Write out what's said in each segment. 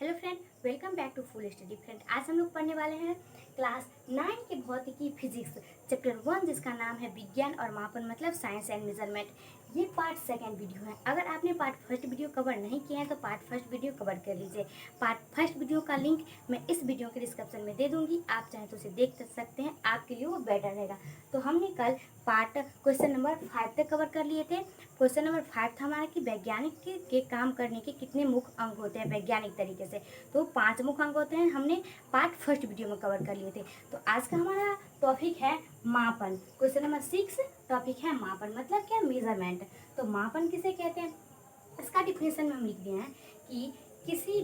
Hello friend, welcome back to Full Study. Friend, आज हम लोग पढ़ने वाले हैं क्लास 9 के भौतिकी फिजिक्स चैप्टर 1, जिसका नाम है विज्ञान और मापन मतलब साइंस एंड मेजरमेंट। ये पार्ट सेकंड वीडियो है। अगर आपने पार्ट फर्स्ट वीडियो कवर नहीं किया है तो पार्ट फर्स्ट वीडियो कवर कर लीजिए। पार्ट फर्स्ट वीडियो का लिंक मैं इस वीडियो के डिस्क्रिप्शन में दे दूंगी, आप चाहें तो उसे देख सकते हैं, आपके लिए वो बेटर रहेगा। तो हमने कल पार्ट क्वेश्चन नंबर 5 तक कवर कर लिए थे। क्वेश्चन नंबर 5 था हमारा कि वैज्ञानिक के काम करने के कितने मुख्य अंग होते हैं वैज्ञानिक तरीके से। तो 5 मुख्य अंग होते हैं, हमने पार्ट फर्स्ट वीडियो में कवर कर लिए थे। तो आज का हमारा टॉपिक है मापन। क्वेश्चन नंबर 6 टॉपिक है मापन मतलब क्या, मेजरमेंट। तो मापन किसे कहते हैं, इसका डिफिनेशन में हम लिख दिए हैं कि किसी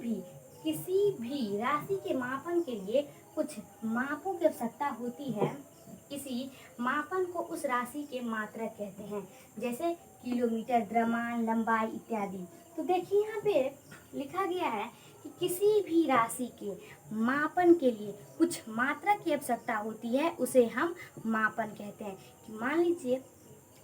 भी राशि के मापन के लिए कुछ मापों की आवश्यकता होती है। इसी मापन को उस राशि के मात्रक कहते हैं, जैसे किलोमीटर, द्रव्यमान, लंबाई इत्यादि। तो देखिए यहाँ पे लिखा गया है कि किसी भी राशि के मापन के लिए कुछ मात्रक की आवश्यकता होती है, उसे हम मापन कहते हैं। कि मान लीजिए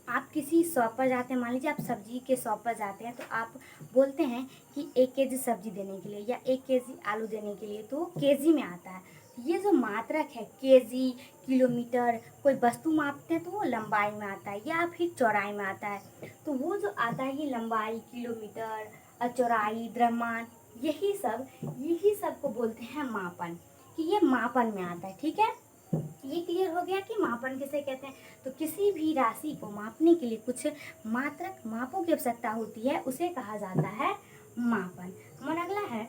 आप किसी शॉप पर जाते हैं, मान लीजिए आप सब्जी के शॉप पर जाते हैं, तो आप बोलते हैं कि 1 केजी सब्जी देने के लिए या 1 केजी आलू देने के लिए, तो केजी में आता है। ये जो मात्रक है केजी, किलोमीटर, कोई वस्तु मापते हैं तो वो लंबाई में आता है या फिर चौड़ाई में आता है। तो वो जो आता है ये लंबाई, किलोमीटर और चौड़ाई, द्रव्यमान, यही सब को बोलते हैं मापन, कि ये मापन में आता है। ठीक है, ये क्लियर हो गया कि मापन किसे कहते हैं। तो किसी भी राशि को मापने के लिए कुछ मात्रक मापों की आवश्यकता होती है, उसे कहा जाता है मापन। हमारा अगला है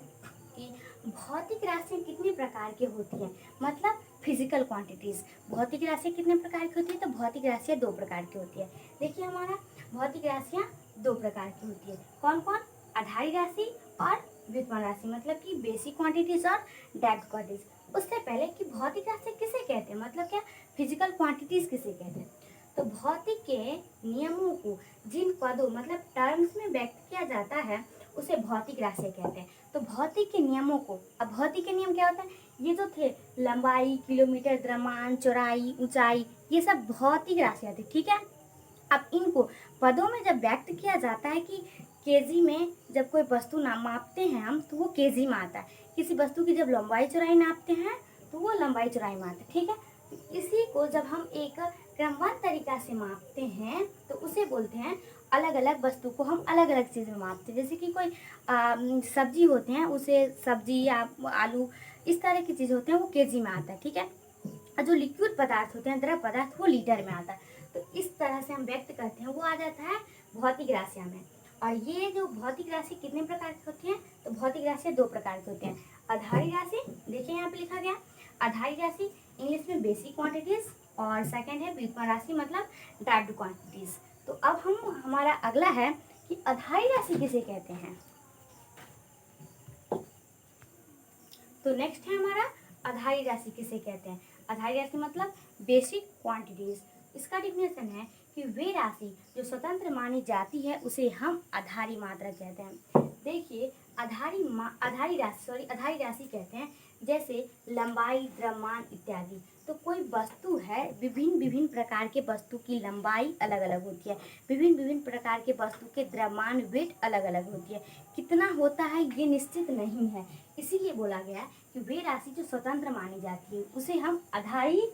कि भौतिक राशियाँ कितने प्रकार की होती हैं, मतलब फिजिकल क्वांटिटीज। भौतिक राशियाँ कितने प्रकार की होती है, तो भौतिक राशियाँ 2 प्रकार की होती है। देखिए हमारा भौतिक राशियाँ 2 प्रकार की होती है। कौन कौन, आधारी राशि और व्युत्पन्न राशि, मतलब कि बेसिक क्वांटिटीज और डायरेक्ट क्वांटिटीज। उससे पहले कि भौतिक राशि किसे कहते हैं, मतलब क्या फिजिकल क्वांटिटीज किसे कहते हैं। तो भौतिक के नियमों को जिन पदों मतलब टर्म्स में व्यक्त किया जाता है उसे भौतिक राशि कहते हैं। तो भौतिक के नियमों को, अब भौतिक के नियम क्या होता है, ये जो थे लंबाई, किलोमीटर, द्रव्यमान, चौड़ाई, ऊंचाई, ये सब भौतिक राशियाँ थी। ठीक है, अब इनको पदों में जब व्यक्त किया जाता है कि केजी में जब कोई वस्तु मापते हैं हम, तो वो केजी में आता है। किसी वस्तु की जब लंबाई चौड़ाई नापते हैं तो वो लंबाई चौड़ाई में आता है। ठीक है, तो इसी को जब हम एक क्रमबद्ध तरीका से मापते हैं तो उसे बोलते हैं, अलग अलग वस्तु को हम अलग अलग चीज़ में मापते हैं। जैसे कि कोई सब्जी होते हैं, उसे सब्जी या आलू, इस तरह की चीज़ होते हैं, वो केजी में आता है। ठीक है, और जो लिक्विड पदार्थ होते हैं, द्रव पदार्थ, वो लीटर में आता है। तो इस तरह से हम व्यक्त करते हैं, वो आ जाता है भौतिक राशियाँ में। और ये जो भौतिक राशि कितने प्रकार की होती हैं, तो भौतिक राशियाँ 2 प्रकार की होती हैं। आधारी राशि, देखिए यहाँ पे लिखा गया आधारी राशि, इंग्लिश में बेसिक क्वांटिटीज, और सेकंड है व्युत्पन्न राशि मतलब डायरेक्ट क्वांटिटीज। तो अब हमारा अगला है कि आधारी राशि किसे कहते हैं। तो नेक्स्ट है हमारा आधारी राशि किसे कहते हैं। आधारी राशि मतलब बेसिक क्वांटिटीज। इसका डिफिनेशन है कि वे राशि जो स्वतंत्र मानी जाती है उसे हम आधारी मात्रा कहते हैं। देखिए आधारी राशि कहते हैं जैसे लंबाई, द्रव्यमान इत्यादि। तो कोई वस्तु है, विभिन्न प्रकार के वस्तु की लंबाई अलग अलग होती है, विभिन्न प्रकार के वस्तु के द्रव्यमान, वेट अलग अलग होती है। कितना होता है ये निश्चित नहीं है, इसीलिए बोला गया कि वे राशि जो स्वतंत्र मानी जाती है उसे हम आधारी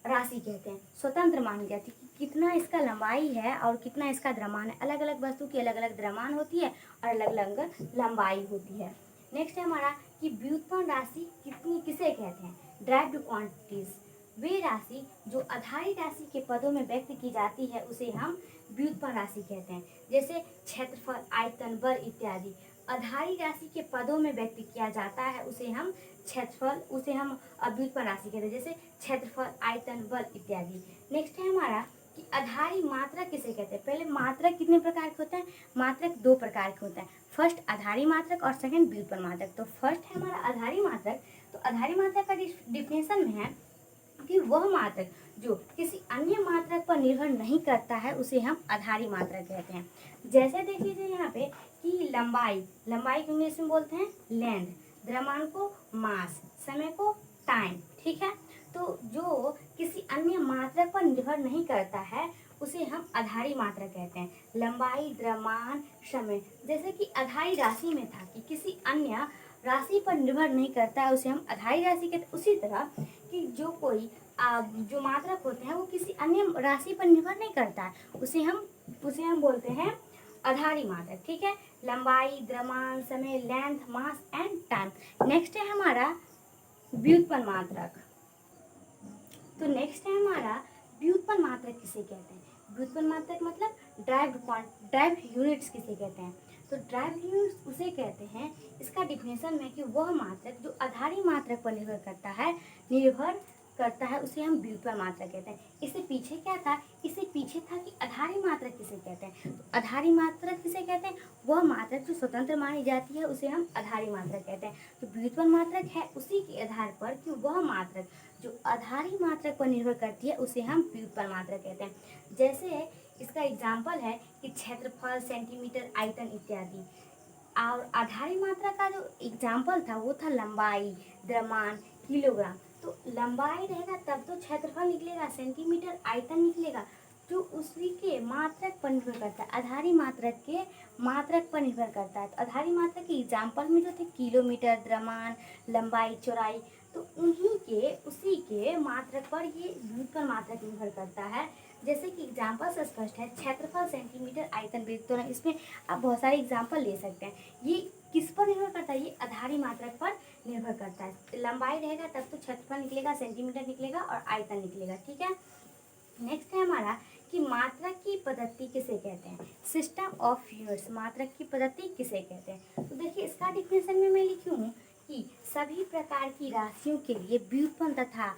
राशि कहते हैं। स्वतंत्र मानी जाती है कि कितना इसका लंबाई है और कितना इसका द्रव्यमान है। अलग अलग वस्तु की अलग अलग द्रव्यमान होती है और अलग अलग लंबाई होती है। नेक्स्ट है हमारा कि व्युत्पन्न राशि किसे कहते हैं, डायरेक्ट क्वांटिटीज। वे राशि जो आधारी राशि के पदों में व्यक्त की जाती है उसे हम व्युत्पन्न राशि कहते हैं। जैसे क्षेत्रफल, आयतन, बल इत्यादि आधारी राशि के पदों में व्यक्त किया जाता है, उसे हम क्षेत्रफल, उसे हम व्युत्पन्न राशि कहते हैं। जैसे क्षेत्रफल, आयतन, बल इत्यादि। नेक्स्ट है हमारा कि आधारी मात्रक किसे कहते हैं। पहले मात्रक कितने प्रकार के होते हैं, मात्रक 2 प्रकार के होते हैं। फर्स्ट आधारी मात्रक और सेकंड व्युत्पन्न मात्रक। तो फर्स्ट है हमारा आधारी मात्रक। तो आधारी मात्रक का डिफिनेशन में है कि वह मात्रक जो किसी अन्य मात्रक पर निर्भर नहीं करता है उसे हम आधारी मात्रक कहते हैं। जैसे देख लीजिए यहाँ पे कि लंबाई को इंग्लिश में बोलते हैं लेंथ, द्रव्यमान को मास, समय को टाइम। ठीक है, तो जो किसी अन्य मात्रक पर निर्भर नहीं करता है उसे हम आधारी मात्रक कहते हैं। लंबाई, द्रव्यमान, समय, जैसे कि आधारी राशि में था कि किसी अन्य राशि पर निर्भर नहीं करता है उसे हम आधारी राशि कहते हैं। उसी तरह कि जो कोई जो मात्रक होते हैं वो किसी अन्य राशि पर निर्भर नहीं करता है, उसे हम बोलते हैं आधारी मात्रक। ठीक है, लंबाई, द्रव्यमान, समय, length, mass and time. Next है हमारा व्युत्पन्न मात्रक। तो नेक्स्ट है हमारा व्युत्पन्न मात्रक किसे कहते हैं? व्युत्पन्न मात्रक मतलब ड्राइव्ड यूनिट्स किसे कहते हैं? तो ड्राइव्ड यूनिट्स उसे कहते हैं, इसका डिफिनेशन में कि वह मात्रक जो आधारी मात्रक पर निर्भर करता है उसे हम व्युत्पन्न मात्रक कहते हैं। इससे पीछे क्या था? इससे पीछे था कि आधारी मात्रक किसे कहते हैं। तो आधारी मात्रक किसे कहते हैं? वह मात्रक जो स्वतंत्र मानी जाती है उसे हम आधारी मात्रक कहते हैं। तो व्युत्पन्न मात्रक है उसी के आधार पर कि वह मात्रक जो आधारी मात्रक पर निर्भर करती है उसे हम व्युत्पन्न मात्रक कहते हैं। जैसे इसका एग्जाम्पल है कि क्षेत्रफल, सेंटीमीटर, आयतन इत्यादि। और आधारी मात्रा का जो एग्जाम्पल था वो था लंबाई, द्रव्यमान, किलोग्राम। तो लंबाई रहेगा तब तो क्षेत्रफल निकलेगा, सेंटीमीटर, आयतन निकलेगा, जो उसी के मात्रक पर निर्भर करता है, आधारी मात्रक के मात्रक पर निर्भर करता है। तो आधारी मात्रक के एग्जाम्पल में जो थे किलोमीटर, द्रव्यमान, लंबाई, चौड़ाई, तो उसी के मात्रक पर ये व्युत्पन्न मात्रक निर्भर करता है। जैसे कि एग्जाम्पल से स्पष्ट है, क्षेत्रफल, सेंटीमीटर, आयतन, वेग, त्वरण, इसमें आप बहुत सारे एग्जाम्पल ले सकते हैं। ये किस पर निर्भर करता है? ये आधारी मात्रक पर निर्भर करता है। लंबाई रहेगा तब तो क्षेत्रफल निकलेगा, सेंटीमीटर निकलेगा और आयतन निकलेगा। ठीक है, नेक्स्ट है हमारा कि मात्रक की पद्धति किसे कहते हैं? सिस्टम ऑफ यूनिट्स, मात्रक की पद्धति किसे कहते हैं? तो देखिए इसका डिफिनेशन में मैं लिखी हूँ कि सभी प्रकार की राशियों के लिए व्युत्पन्न तथा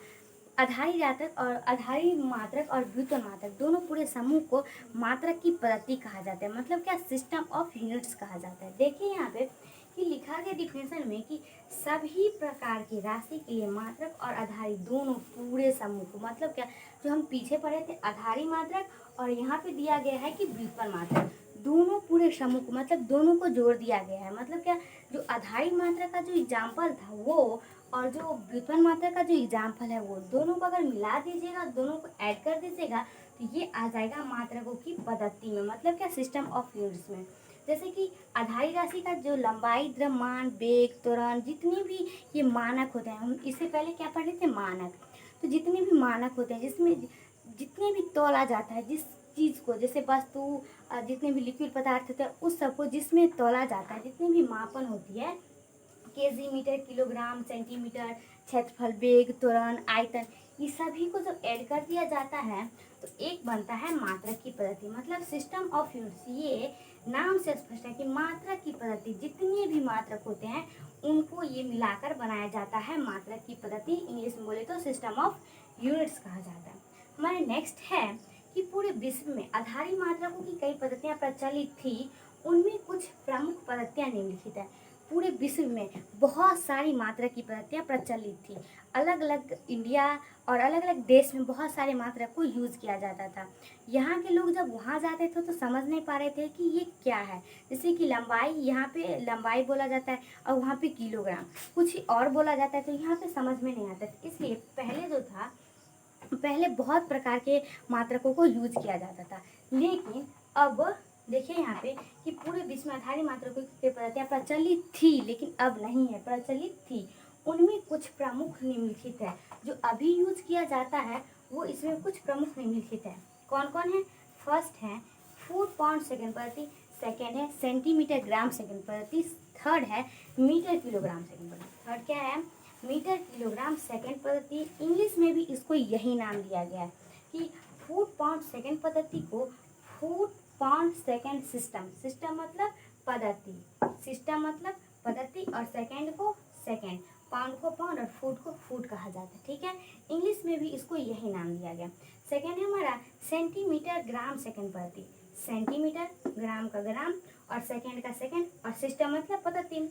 आधारी मात्रक और व्युत्पन्न मात्रक दोनों पूरे समूह को मात्रक की पद्धति कहा जाता है। मतलब क्या? सिस्टम ऑफ यूनिट्स कहा जाता है। देखिए यहाँ पे कि लिखा गया डिफिनेशन में कि सभी प्रकार की राशि के लिए मात्रक और आधारी दोनों पूरे समूह को, मतलब क्या? जो हम पीछे पढ़े थे आधारी मात्रक और यहाँ पे दिया गया है कि व्युत्पन्न मात्रक, दोनों पूरे समूह को, मतलब दोनों को जोड़ दिया गया है। मतलब क्या? जो आधारी मात्रक का जो एग्जाम्पल था वो और जो व्युत्पन्न मात्रक का जो एग्जाम्पल है वो, दोनों को अगर मिला दीजिएगा, दोनों को ऐड कर दीजिएगा तो ये आ जाएगा मात्रकों की पद्धति में। मतलब क्या? सिस्टम ऑफ यूनिट्स में। जैसे कि आधारी राशि का जो लंबाई, द्रव्यमान, वेग, त्वरण, जितने भी ये मानक होते हैं, हम इससे पहले क्या पढ़े थे? मानक। तो जितने भी मानक होते हैं जिसमें जितने भी तौला जाता है, जिस चीज़ को, जैसे वस्तु, जितने भी लिक्विड पदार्थ होते हैं उस सबको जिसमें तौला जाता है, जितनी भी मापन होती है, केजी, मीटर, किलोग्राम, सेंटीमीटर, क्षेत्रफल, वेग, त्वरण, आयतन, ये सभी को जब ऐड कर दिया जाता है तो एक बनता है मात्रक की पद्धति। मतलब सिस्टम ऑफ यूनिट्स, ये नाम से स्पष्ट है कि मात्रक की पद्धति, जितने भी मात्रक होते हैं उनको ये मिलाकर बनाया जाता है मात्रक की पद्धति। इंग्लिश में बोले तो सिस्टम ऑफ यूनिट्स कहा जाता है। हमारे नेक्स्ट है कि पूरे विश्व में आधारी मात्रकों की कई पद्धतियाँ प्रचलित थी, उनमें कुछ प्रमुख पद्धतियाँ निम्नलिखित है। पूरे विश्व में बहुत सारी मात्रक की पद्धतियाँ प्रचलित थी। अलग अलग इंडिया और अलग अलग देश में बहुत सारे मात्रक को यूज़ किया जाता था। यहाँ के लोग जब वहाँ जाते थे तो समझ नहीं पा रहे थे कि ये क्या है। जैसे कि लंबाई, यहाँ पे लंबाई बोला जाता है और वहाँ पे किलोग्राम, कुछ और बोला जाता है, तो यहाँ पे समझ में नहीं आता। इसलिए पहले बहुत प्रकार के मात्रकों को यूज किया जाता था। लेकिन अब देखिए यहाँ पे कि पूरे विश्व में आधारी मात्रकों की पद्धतियाँ प्रचलित थी, लेकिन अब नहीं है, प्रचलित थी। उनमें कुछ प्रमुख निम्नलिखित है जो अभी यूज किया जाता है, वो इसमें कुछ प्रमुख निम्नलिखित है। कौन कौन है? फर्स्ट है फुट पाउंड सेकंड प्रति, सेकंड है सेंटीमीटर ग्राम सेकंड प्रति, थर्ड है मीटर किलोग्राम सेकंड प्रति। थर्ड क्या है? मीटर किलोग्राम सेकंड पद्धति। इंग्लिश में भी इसको यही नाम दिया गया है कि फुट पाउंड सेकंड पद्धति को foot pound second system, system मतलब पद्धति, सिस्टम मतलब पद्धति, और सेकंड को सेकंड, पाउंड को पाउंड और फुट को फुट कहा जाता है। ठीक है, इंग्लिश में भी इसको यही नाम दिया गया। सेकंड है हमारा सेंटीमीटर ग्राम सेकंड पद्धति, सेंटीमीटर, ग्राम का ग्राम और सेकंड का सेकंड, और सिस्टम मतलब पद्धति।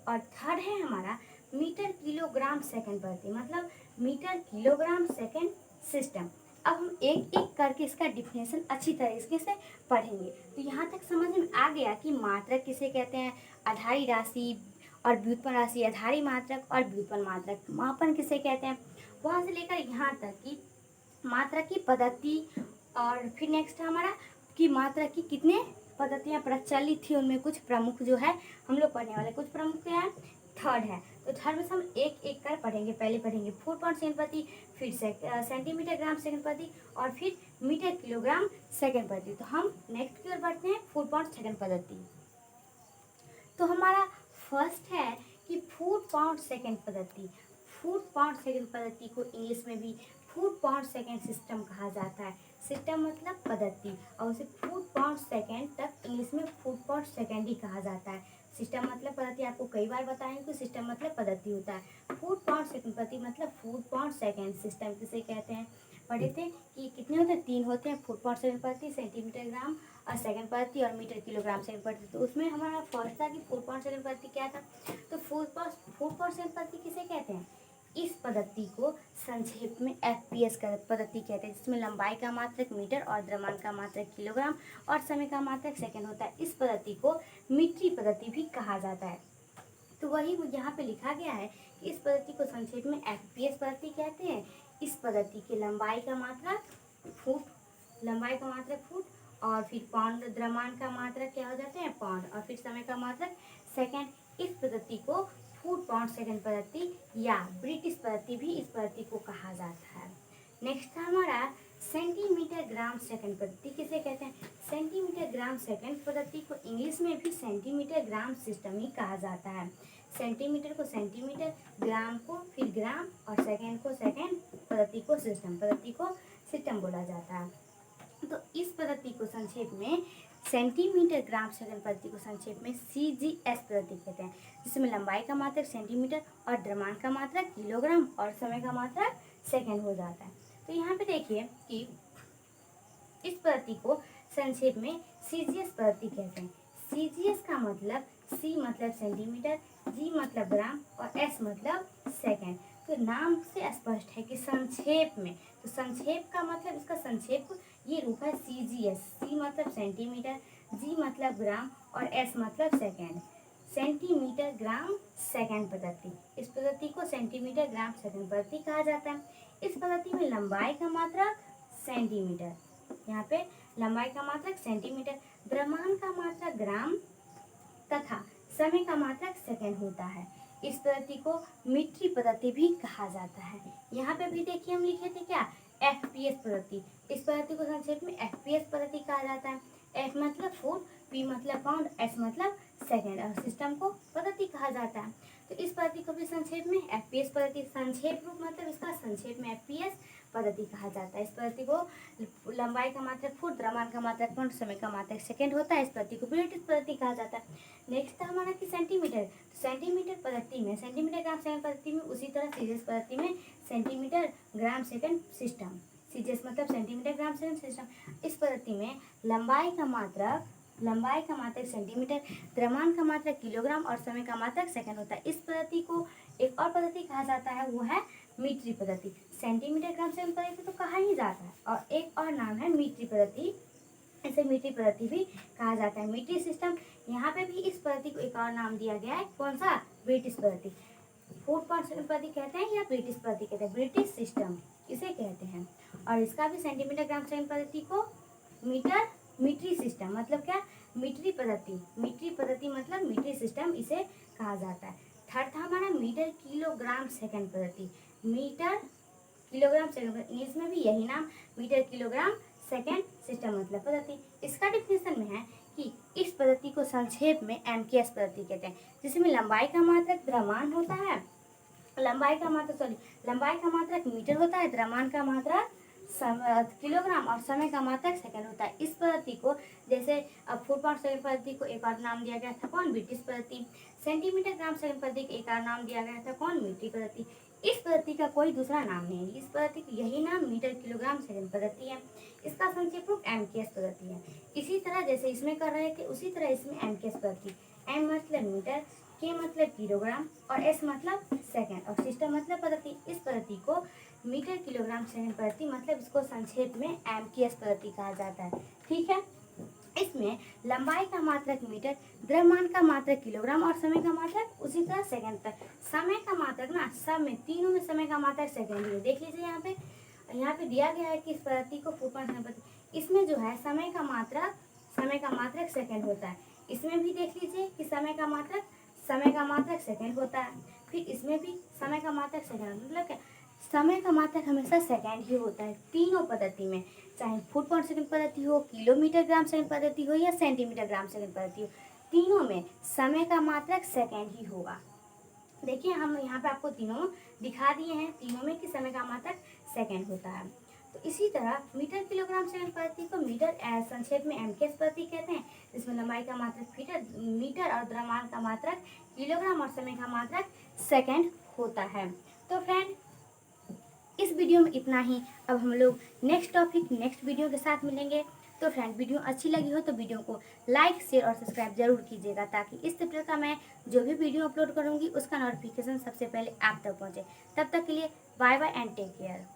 और थर्ड है हमारा मीटर किलोग्राम सेकंड पद्धति, मतलब मीटर किलोग्राम सेकंड सिस्टम। अब हम एक एक करके इसका डिफिनेशन अच्छी तरीके से पढ़ेंगे। तो यहाँ तक समझ में आ गया कि मात्रक किसे कहते हैं, आधारी राशि और व्युत्पन्न राशि, आधारी मात्रक और व्युत्पन्न मात्रक, मापन किसे कहते हैं, वहाँ से लेकर यहाँ तक कि मात्रक की पद्धति। और फिर नेक्स्ट है हमारा कि मात्रक की कितने पद्धतियाँ प्रचलित थी, उनमें कुछ प्रमुख जो है हम लोग पढ़ने वाले। कुछ प्रमुख क्या है? थर्ड है। तो थर्ड में से हम एक एक कर पढ़ेंगे। पहले पढ़ेंगे फुट पाउंड सेकंड प्रति, फिर सेंटीमीटर ग्राम सेकंड प्रति, और फिर मीटर किलोग्राम सेकंड प्रति। तो हम नेक्स्ट की ओर बढ़ते हैं, फुट पाउंड सेकंड पद्धति। तो हमारा फर्स्ट है कि फुट पाउंड सेकंड पद्धति। फुट पाउंड सेकंड पद्धति को इंग्लिश में भी फुट पाउंड सेकंड सिस्टम कहा जाता है। सिस्टम मतलब पद्धति, और उसे फुट पाउंड सेकंड तक इंग्लिश में फुट पाउंड सेकंड ही कहा जाता है। सिस्टम मतलब पद्धति, आपको कई बार बताएंगे कि सिस्टम मतलब पद्धति होता है। फुट पाउंड सेकंड पद्धति मतलब फुट पाउंड सेकंड सिस्टम किसे कहते हैं, पढ़े थे कि कितने होते हैं, 3 होते हैं। फुट पाउंड सेकंड पद्धति, सेंटीमीटर ग्राम और सेकंड पद्धति, और मीटर किलोग्राम सेकंड पद्धति। तो उसमें हमारा फर्स्ट था कि फुट पाउंड सेकंड पद्धति क्या था। तो फुट पाउंड सेकंड पद्धति किसे कहते हैं, इस पद्धति को संक्षेप में एफपीएस पद्धति कहते हैं, जिसमें लंबाई का मात्रक मीटर और द्रव्यमान का मात्रक किलोग्राम और समय का मात्रक सेकंड होता है। इस पद्धति को मीट्री पद्धति भी कहा जाता है। तो वही यहाँ पे लिखा गया है कि इस पद्धति को संक्षेप में एफपीएस पद्धति कहते हैं। इस पद्धति की लंबाई का मात्रक फुट, और फिर पाउंड, द्रव्यमान का मात्रक क्या हो जाते हैं, पाउंड, और फिर समय का मात्रक सेकंड। इस पद्धति को फुट पाउंड सेकंड पद्धति या ब्रिटिश पद्धति भी इस पद्धति को कहा जाता है। नेक्स्ट था हमारा सेंटीमीटर ग्राम सेकंड पद्धति किसे कहते हैं। सेंटीमीटर ग्राम सेकंड पद्धति को इंग्लिश में भी सेंटीमीटर ग्राम सिस्टम ही कहा जाता है। सेंटीमीटर को सेंटीमीटर, ग्राम को फिर ग्राम, और सेकंड को सेकंड, पद्धति को सिस्टम बोला जाता है। तो इस पद्धति को संक्षेप में सेंटीमीटर ग्राम सेकंड पद्धति को संक्षेप में सीजीएस पद्धति कहते हैं, जिसमें लंबाई का मात्रक सेंटीमीटर और द्रव्यमान का मात्रक किलोग्राम और समय का मात्रक सेकंड हो जाता है। तो यहाँ पे देखिए कि इस पद्धति को संक्षेप में सीजीएस पद्धति कहते हैं। सीजीएस का मतलब सी मतलब सेंटीमीटर, जी मतलब ग्राम और एस मतलब सेकंड। तो नाम से स्पष्ट है कि संक्षेप में, तो संक्षेप का मतलब इसका संक्षेप ये रूप है सीजीएस। सी मतलब सेंटीमीटर, जी मतलब ग्राम और एस मतलब सेकंड। सेंटीमीटर ग्राम सेकंड पद्धति, इस पद्धति को सेंटीमीटर ग्राम सेकंड पद्धति कहा जाता है। इस पद्धति में लंबाई का मात्रक सेंटीमीटर, यहाँ पे लंबाई का मात्रक सेंटीमीटर, द्रव्यमान का मात्रक ग्राम तथा समय का मात्रक सेकंड होता है। इस पद्धति को मीट्री पद्धति भी कहा जाता है। यहाँ पे भी देखिए हम लिखे थे क्या, एफपीएस पद्धति। इस पद्धति को संक्षेप में एफपीएस पद्धति कहा जाता है। एफ मतलब फुट, पी मतलब पाउंड, एस मतलब सेकंड, और सिस्टम को पद्धति कहा जाता है। तो इस पद्धति को भी संक्षेप में एफपीएस पद्धति, संक्षेप रूप मतलब इसका संक्षेप में एफपीएस पद्धति कहा जाता है। इस पद्धति को लंबाई का मात्रक फुट, द्रव्यमान का मात्रक पाउंड, समय का मात्रक सेकंड होता है। इस पद्धति को ब्रिटिश पद्धति कहा जाता है। नेक्स्ट हमारा कि सेंटीमीटर। सेंटीमीटर पद्धति में, सेंटीमीटर ग्राम सेकंड पद्धति में उसी तरह सीजीएस पद्धति में centimetre gram second system, CGS मतलब सेंटीमीटर ग्राम सेकंड सिस्टम। इस पद्धति में लंबाई का मात्रक सेंटीमीटर, द्रव्यमान का मात्रक किलोग्राम और समय का मात्रक सेकंड होता है। इस पद्धति को एक और पद्धति कहा जाता है, वो है मीट्री पद्धति। सेंटीमीटर ग्राम सेकंड पद्धति तो कहा ही जाता है, और एक और नाम है मीट्री पद्धति, इसे मीट्री पद्धति भी कहा जाता है। मीट्री सिस्टम, यहाँ पे भी इस पद्धति को एक और नाम दिया गया है, कौन सा, ब्रिटिश पद्धति। फुट पाउंड सेकंड पद्धति कहते हैं या ब्रिटिश पद्धति कहते हैं, ब्रिटिश सिस्टम इसे कहते हैं। और इसका भी सेंटीमीटर ग्राम सेकंड पद्धति को मीट्री सिस्टम मतलब क्या, मीट्री पद्धति मतलब मीट्री सिस्टम इसे कहा जाता है। थर्ड था हमारा मीटर किलोग्राम सेकंड पद्धति। मीटर किलोग्राम सेकंड, इंग्लिश में भी यही नाम, मीटर किलोग्राम सेकंड सिस्टम मतलब पद्धति। इसका डिफिनेशन में है कि इस पद्धति को संक्षेप में एमकेएस पद्धति कहते हैं, जिसमें लंबाई का मात्रक द्रव्यमान होता है, लंबाई का मात्रक मीटर होता है, द्रव्यमान का मात्रक किलोग्राम और समय का मात्रक सेकंड होता है। इस पद्धति को जैसे फुट पाउंड सेकंड पद्धति को एक और नाम दिया गया था, कौन, ब्रिटिश पद्धति। सेंटीमीटर ग्राम सेकंड पद्धति को एक और नाम दिया गया था, कौन, मीट्री पद्धति। इस पद्धति का कोई दूसरा नाम नहीं है, इस पद्धति का यही नाम मीटर किलोग्राम सेकंड पद्धति है। इसका संक्षेप रूप एमकेएस पद्धति है। इसी तरह जैसे इसमें कर रहे थे उसी तरह इसमें एमकेएस पद्धति, एम मतलब मीटर, के मतलब किलोग्राम और एस मतलब सेकंड, और सिस्टम मतलब पद्धति। इस पद्धति को मीटर किलोग्राम सेकंड पद्धति मतलब इसको संक्षेप में एमकेएस पद्धति कहा जाता है। ठीक है, इसमें लंबाई का मात्रक मीटर, द्रव्यमान का मात्रक किलोग्राम और समय का मात्रक उसी तरह सेकंड तक। समय का मात्रक ना सब में, तीनों में समय का मात्रक सेकंड है। देख लीजिए यहाँ पे दिया गया है कि इस पद्धति को फुट पाउंड सेकंड पद्धति, इसमें जो है समय का मात्रक सेकंड होता है। इसमें भी देख लीजिए कि समय का मात्रक समय का मात्रक सेकंड होता है। फिर इसमें भी समय का मात्रक सेकंड, मतलब क्या, समय का मात्रक हमेशा सेकंड ही होता है तीनों पद्धति में, चाहे फुट पर सेकंड पद्धति हो, किलोमीटर ग्राम सेकंड पद्धति हो या सेंटीमीटर ग्राम सेकंड पद्धति हो, तीनों में समय का मात्रक सेकंड ही होगा। देखिए हम यहाँ पे आपको तीनों दिखा दिए हैं, तीनों में कि समय का मात्रक सेकंड होता है। तो इसी तरह मीटर किलोग्राम सेकंड पद्धति को मीटर संक्षेप में एमकेएस पद्धति कहते हैं, जिसमें लंबाई का मात्रक मीटर और द्रव्यमान का मात्रक किलोग्राम और समय का मात्रक सेकंड होता है। तो फ्रेंड इस वीडियो में इतना ही। अब हम लोग नेक्स्ट टॉपिक नेक्स्ट वीडियो के साथ मिलेंगे। तो फ्रेंड वीडियो अच्छी लगी हो तो वीडियो को लाइक शेयर और सब्सक्राइब जरूर कीजिएगा, ताकि इस तरह का मैं जो भी वीडियो अपलोड करूँगी उसका नोटिफिकेशन सबसे पहले आप तक पहुँचे। तब तक के लिए bye bye and take care.